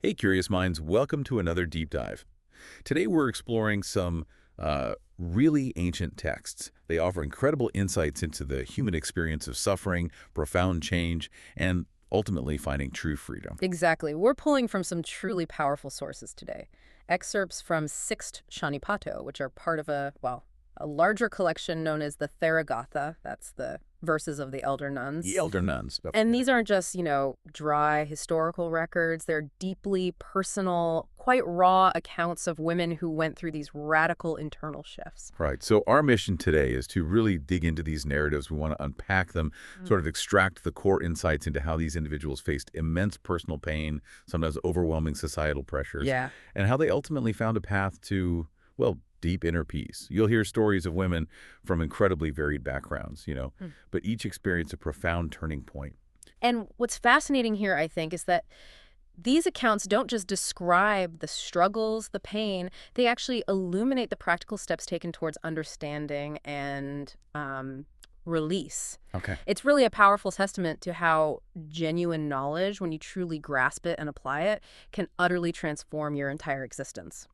Hey, curious minds, welcome to another deep dive. Today we're exploring some really ancient texts. They offer incredible insights into the human experience of suffering, profound change, and ultimately finding true freedom. Exactly. We're pulling from some truly powerful sources today. Excerpts from Sixth Chanipāto, which are part of a larger collection known as the Therīgāthā. That's the verses of the elder The nuns. elder nuns. And these aren't just, dry historical records. They're deeply personal, quite raw accounts of women who went through these radical internal shifts. Right. So our mission today is to really dig into these narratives. We want to unpack them, sort of extract the core insights into how these individuals faced immense personal pain, sometimes overwhelming societal pressures, Yeah. and how they ultimately found a path to, well, deep inner peace. You'll hear stories of women from incredibly varied backgrounds, but each experienced a profound turning point. And what's fascinating here, I think, is that these accounts don't just describe the struggles, the pain, they actually illuminate the practical steps taken towards understanding and release. Okay. It's really a powerful testament to how genuine knowledge, when you truly grasp it and apply it, can utterly transform your entire existence.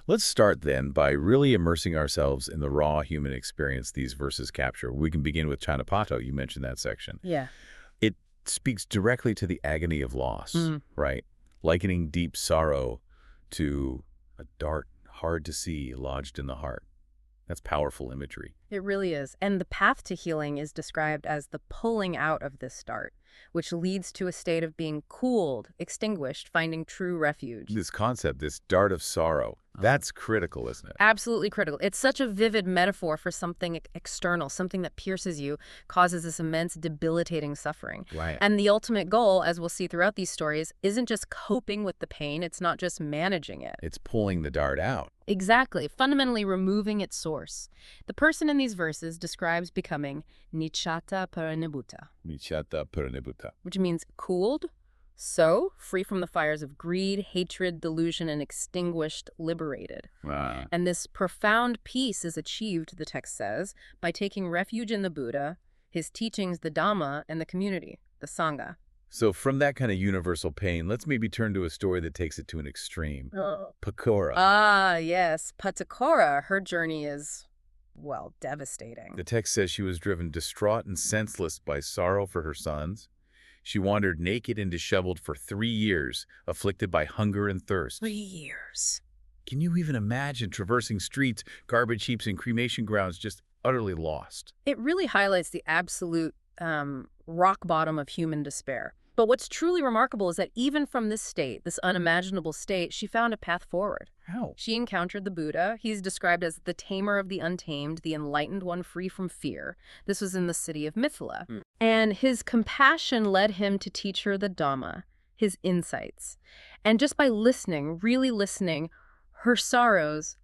Let's start then by really immersing ourselves in the raw human experience these verses capture. We can begin with Chanipāto. You mentioned that section. Yeah. It speaks directly to the agony of loss, right? Likening deep sorrow to a dart hard to see lodged in the heart. That's powerful imagery. It really is. And the path to healing is described as the pulling out of this dart, which leads to a state of being cooled, extinguished, finding true refuge. This concept, this dart of sorrow, that's critical, isn't it? Absolutely critical. It's such a vivid metaphor for something external, something that pierces you, causes this immense debilitating suffering. Right. And the ultimate goal, as we'll see throughout these stories, isn't just coping with the pain. It's not just managing it. It's pulling the dart out. Exactly. Fundamentally removing its source. The person in these verses describes becoming Nichata Paranibhuta, Michata Puranibuta. which means cooled, so free from the fires of greed, hatred, delusion, and extinguished, liberated. Ah. And this profound peace is achieved, the text says, by taking refuge in the Buddha, his teachings, the Dhamma, and the community, the Sangha. So from that kind of universal pain, let's maybe turn to a story that takes it to an extreme. Paṭācārā. Ah, yes. Paṭācārā, her journey is, well, devastating. The text says she was driven distraught and senseless by sorrow for her sons. She wandered naked and disheveled for 3 years, afflicted by hunger and thirst. 3 years. Can you even imagine traversing streets, garbage heaps, and cremation grounds just utterly lost? It really highlights the absolute rock bottom of human despair. But what's truly remarkable is that even from this state, this unimaginable state, she found a path forward. How? She encountered the Buddha. He's described as the tamer of the untamed, the enlightened one free from fear. This was in the city of Mithila. And his compassion led him to teach her the Dhamma, his insights. And just by listening, really listening, her sorrows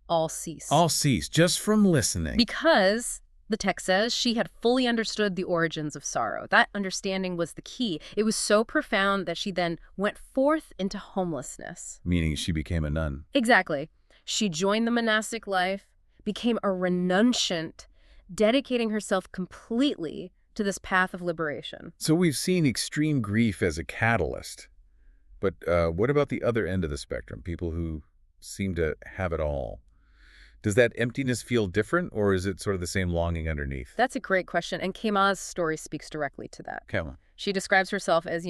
all ceased. All ceased just from listening. Because, the text says, she had fully understood the origins of sorrow. That understanding was the key. It was so profound that she then went forth into homelessness. Meaning she became a nun. Exactly. She joined the monastic life, became a renunciant, dedicating herself completely to this path of liberation. So we've seen extreme grief as a catalyst. But what about the other end of the spectrum, people who seem to have it all? Does that emptiness feel different, or is it sort of the same longing underneath? That's a great question, and Khemā's story speaks directly to that. Khemā. She describes herself as,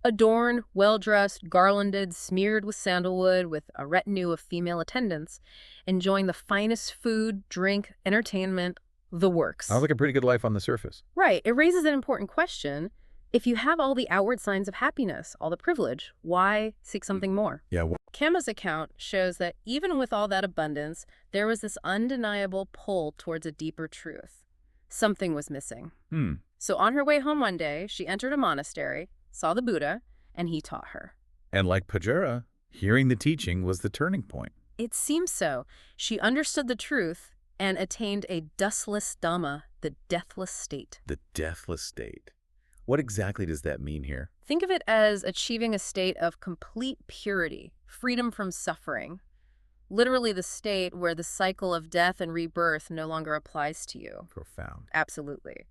adorned, well-dressed, garlanded, smeared with sandalwood, with a retinue of female attendants, enjoying the finest food, drink, entertainment, the works. Sounds like a pretty good life on the surface. Right. It raises an important question. If you have all the outward signs of happiness, all the privilege, why seek something more? Yeah. Khemā's account shows that even with all that abundance, there was this undeniable pull towards a deeper truth. Something was missing. So on her way home one day, she entered a monastery, saw the Buddha, and he taught her. And like Paṭācārā, hearing the teaching was the turning point. It seems so. She understood the truth and attained a dustless Dhamma, the deathless state. The deathless state. What exactly does that mean here? Think of it as achieving a state of complete purity, freedom from suffering. Literally the state where the cycle of death and rebirth no longer applies to you. Profound. Absolutely.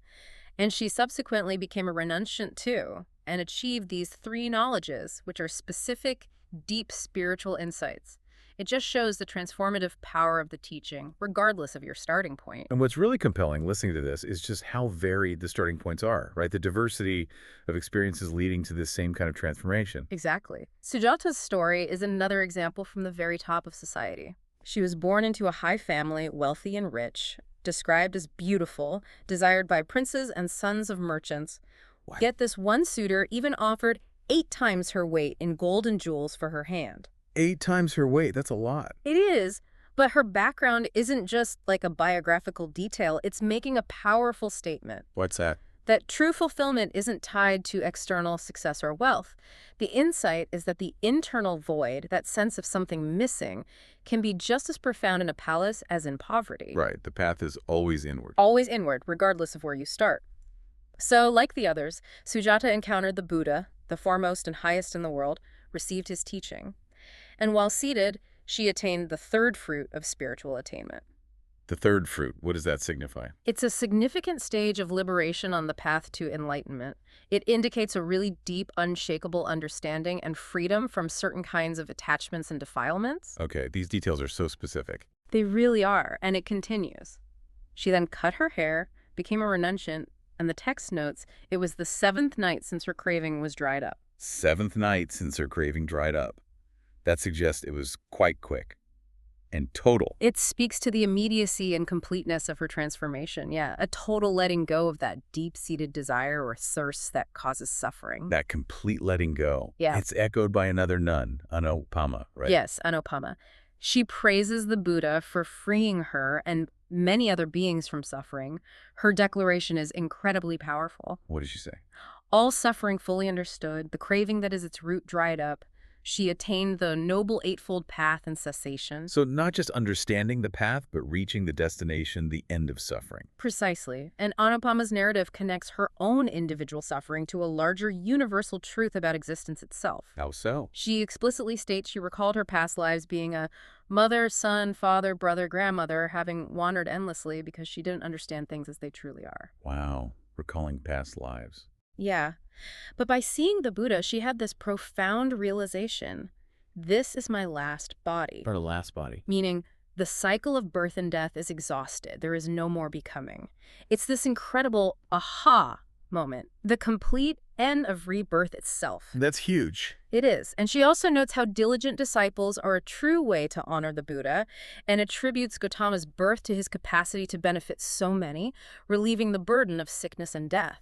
And she subsequently became a renunciant too, and achieved these 3 knowledges, which are specific, deep spiritual insights. It just shows the transformative power of the teaching, regardless of your starting point. And what's really compelling listening to this is just how varied the starting points are, right? The diversity of experiences leading to this same kind of transformation. Exactly. Sujata's story is another example from the very top of society. She was born into a high family, wealthy and rich, described as beautiful, desired by princes and sons of merchants. What? Yet this one suitor even offered 8 times her weight in gold and jewels for her hand. 8 times her weight. That's a lot. It is, but her background isn't just like a biographical detail. It's making a powerful statement. What's that? That true fulfillment isn't tied to external success or wealth. The insight is that the internal void, that sense of something missing, can be just as profound in a palace as in poverty. Right. The path is always inward. Always inward, regardless of where you start. So, like the others, Sujata encountered the Buddha, the foremost and highest in the world, received his teaching. And while seated, she attained the 3rd fruit of spiritual attainment. The 3rd fruit, what does that signify? It's a significant stage of liberation on the path to enlightenment. It indicates a really deep, unshakable understanding and freedom from certain kinds of attachments and defilements. Okay, these details are so specific. They really are, and it continues. She then cut her hair, became a renunciant, and the text notes it was the 7th night since her craving was dried up. 7th night since her craving dried up. That suggests it was quite quick and total. It speaks to the immediacy and completeness of her transformation. Yeah, a total letting go of that deep-seated desire or thirst that causes suffering. That complete letting go. Yeah. It's echoed by another nun, Anupama, right? Yes, Anupama. She praises the Buddha for freeing her and many other beings from suffering. Her declaration is incredibly powerful. What did she say? All suffering fully understood, the craving that is its root dried up. She attained the noble eightfold path and cessation. So not just understanding the path, but reaching the destination, the end of suffering. Precisely. And Anupama's narrative connects her own individual suffering to a larger universal truth about existence itself. How so? She explicitly states she recalled her past lives being a mother, son, father, brother, grandmother, having wandered endlessly because she didn't understand things as they truly are. Wow. Recalling past lives. Yeah. But by seeing the Buddha, she had this profound realization. This is my last body. Her last body. Meaning, the cycle of birth and death is exhausted. There is no more becoming. It's this incredible aha moment, the complete end of rebirth itself. That's huge. It is. And she also notes how diligent disciples are a true way to honor the Buddha and attributes Gautama's birth to his capacity to benefit so many, relieving the burden of sickness and death.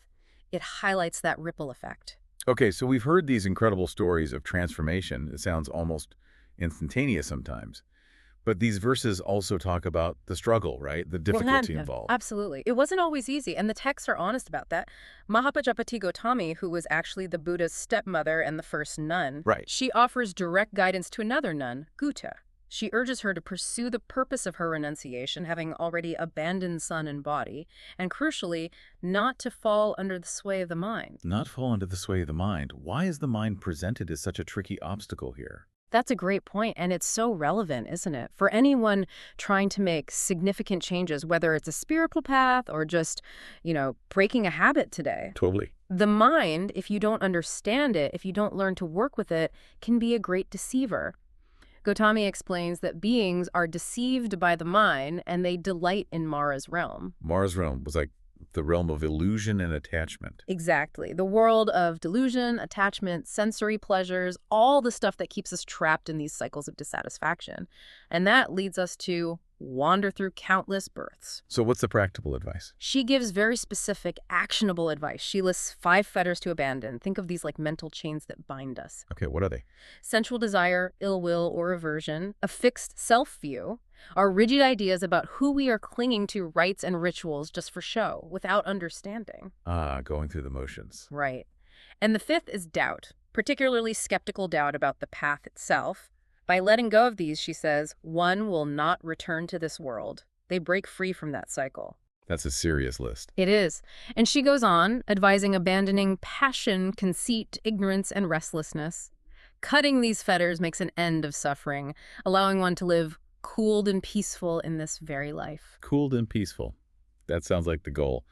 It highlights that ripple effect. Okay, so we've heard these incredible stories of transformation. It sounds almost instantaneous sometimes. But these verses also talk about the struggle, right? The difficulty involved. Absolutely. It wasn't always easy, and the texts are honest about that. Mahapajapati Gautami, who was actually the Buddha's stepmother and the first nun, Right. She offers direct guidance to another nun, Gutta. She urges her to pursue the purpose of her renunciation, having already abandoned son and body, and crucially, not to fall under the sway of the mind. Not fall under the sway of the mind. Why is the mind presented as such a tricky obstacle here? That's a great point, and it's so relevant, isn't it? For anyone trying to make significant changes, whether it's a spiritual path or just, breaking a habit today. Totally. The mind, if you don't understand it, if you don't learn to work with it, can be a great deceiver. Gautami explains that beings are deceived by the mind and they delight in Mara's realm. Mara's realm was like the realm of illusion and attachment. Exactly. The world of delusion, attachment, sensory pleasures, all the stuff that keeps us trapped in these cycles of dissatisfaction. And that leads us to wander through countless births. So what's the practical advice? She gives very specific, actionable advice. She lists 5 fetters to abandon. Think of these like mental chains that bind us. Okay, what are they? Sensual desire, ill will, or aversion, a fixed self-view, are rigid ideas about who we are clinging to rites and rituals just for show, without understanding. Going through the motions. Right. And the 5th is doubt, particularly skeptical doubt about the path itself. By letting go of these, she says, one will not return to this world. They break free from that cycle. That's a serious list. It is. And she goes on, advising abandoning passion, conceit, ignorance, and restlessness. Cutting these fetters makes an end of suffering, allowing one to live cooled and peaceful in this very life. Cooled and peaceful. That sounds like the goal.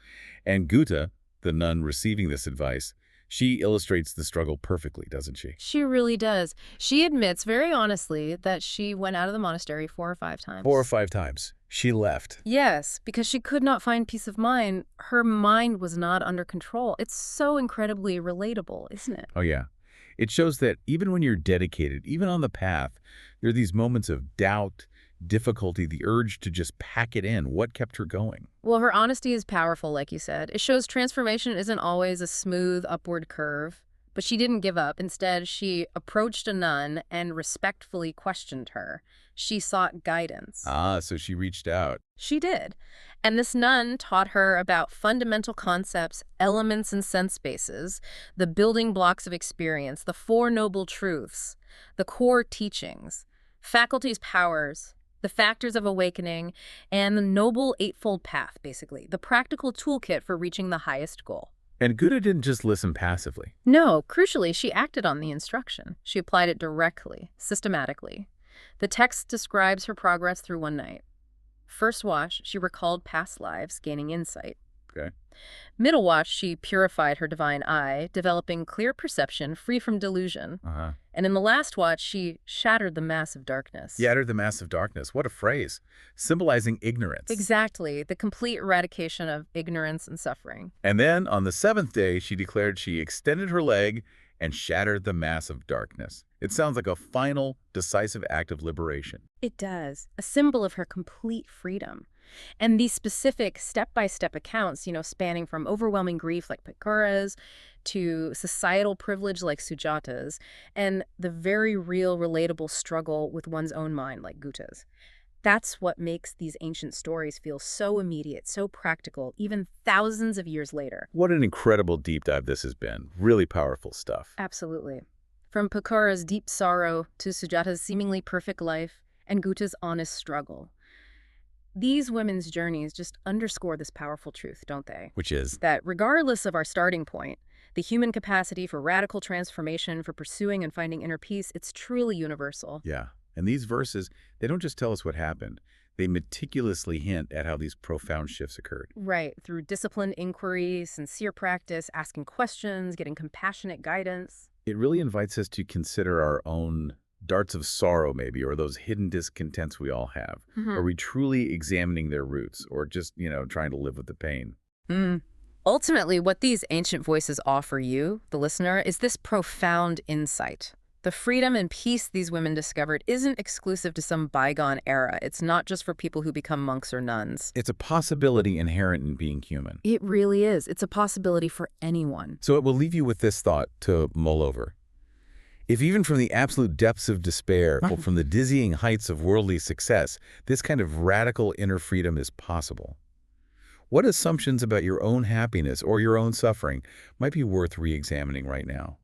And Gutta, the nun receiving this advice, she illustrates the struggle perfectly, doesn't she? She really does. She admits very honestly that she went out of the monastery 4 or 5 times. 4 or 5 times. She left. Yes, because she could not find peace of mind. Her mind was not under control. It's so incredibly relatable, isn't it? Oh, yeah. It shows that even when you're dedicated, even on the path, there are these moments of doubt, difficulty, the urge to just pack it in. What kept her going? Well, her honesty is powerful, like you said. It shows transformation isn't always a smooth upward curve. But she didn't give up. Instead, she approached a nun and respectfully questioned her. She sought guidance. Ah, so she reached out. She did. And this nun taught her about fundamental concepts, elements and sense bases, the building blocks of experience, the 4 noble truths, the core teachings, faculties, powers, the factors of awakening, and the noble eightfold path, basically, the practical toolkit for reaching the highest goal. And Buddha didn't just listen passively. No, crucially, she acted on the instruction. She applied it directly, systematically. The text describes her progress through one night. First watch, she recalled past lives, gaining insight. Okay. Middle watch, she purified her divine eye, developing clear perception, free from delusion. And in the last watch, she shattered the mass of darkness. Shattered the mass of darkness. What a phrase. Symbolizing ignorance. Exactly. The complete eradication of ignorance and suffering. And then, on the 7th day, she declared she extended her leg and shattered the mass of darkness. It sounds like a final, decisive act of liberation. It does. A symbol of her complete freedom. And these specific step-by-step accounts, spanning from overwhelming grief like Paṭācāra's to societal privilege like Sujata's, and the very real, relatable struggle with one's own mind like Gutta's. That's what makes these ancient stories feel so immediate, so practical, even thousands of years later. What an incredible deep dive this has been. Really powerful stuff. Absolutely. From Paṭācāra's deep sorrow to Sujata's seemingly perfect life and Gutta's honest struggle. These women's journeys just underscore this powerful truth, don't they? Which is? That regardless of our starting point, the human capacity for radical transformation, for pursuing and finding inner peace, it's truly universal. Yeah. And these verses, they don't just tell us what happened. They meticulously hint at how these profound shifts occurred. Right. Through disciplined inquiry, sincere practice, asking questions, getting compassionate guidance. It really invites us to consider our own darts of sorrow, maybe, or those hidden discontents we all have. Are we truly examining their roots, or just, trying to live with the pain? Ultimately, what these ancient voices offer you, the listener, is this profound insight. The freedom and peace these women discovered isn't exclusive to some bygone era. It's not just for people who become monks or nuns. It's a possibility inherent in being human. It really is. It's a possibility for anyone. So it will leave you with this thought to mull over. If even from the absolute depths of despair, or from the dizzying heights of worldly success, this kind of radical inner freedom is possible, what assumptions about your own happiness or your own suffering might be worth re-examining right now?